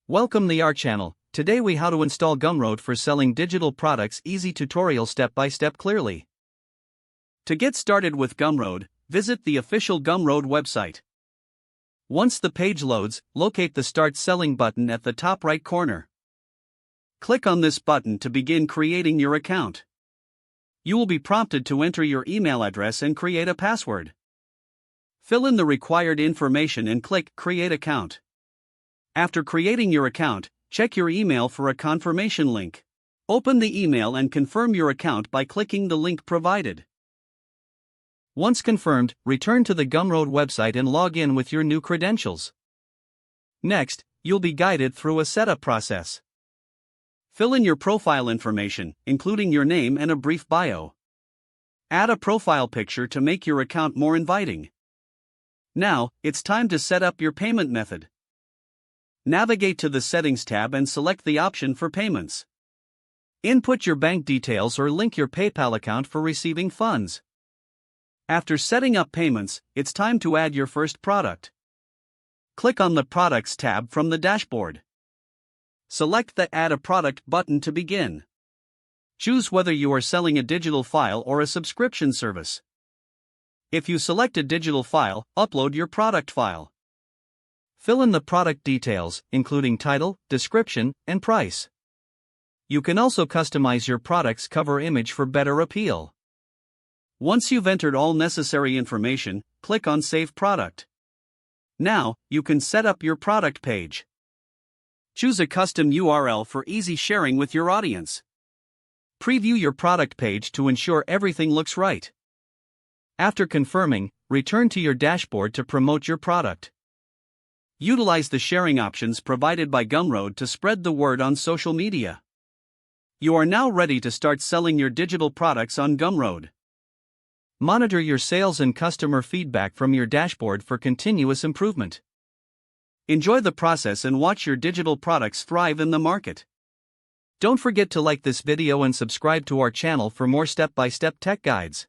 Welcome to our channel. Today we how to install Gumroad for selling digital products. Easy tutorial step by step clearly. To get started with Gumroad, visit the official Gumroad website. Once the page loads, locate the Start Selling button at the top right corner. Click on this button to begin creating your account. You will be prompted to enter your email address and create a password. Fill in the required information and click Create Account. After creating your account, check your email for a confirmation link. Open the email and confirm your account by clicking the link provided. Once confirmed, return to the Gumroad website and log in with your new credentials. Next, you'll be guided through a setup process. Fill in your profile information, including your name and a brief bio. Add a profile picture to make your account more inviting. Now, it's time to set up your payment method. Navigate to the Settings tab and select the option for payments. Input your bank details or link your PayPal account for receiving funds. After setting up payments, it's time to add your first product. Click on the Products tab from the dashboard. Select the Add a Product button to begin. Choose whether you are selling a digital file or a subscription service. If you select a digital file, upload your product file. Fill in the product details, including title, description, and price. You can also customize your product's cover image for better appeal. Once you've entered all necessary information, click on Save Product. Now, you can set up your product page. Choose a custom URL for easy sharing with your audience. Preview your product page to ensure everything looks right. After confirming, return to your dashboard to promote your product. Utilize the sharing options provided by Gumroad to spread the word on social media. You are now ready to start selling your digital products on Gumroad. Monitor your sales and customer feedback from your dashboard for continuous improvement. Enjoy the process and watch your digital products thrive in the market. Don't forget to like this video and subscribe to our channel for more step-by-step tech guides.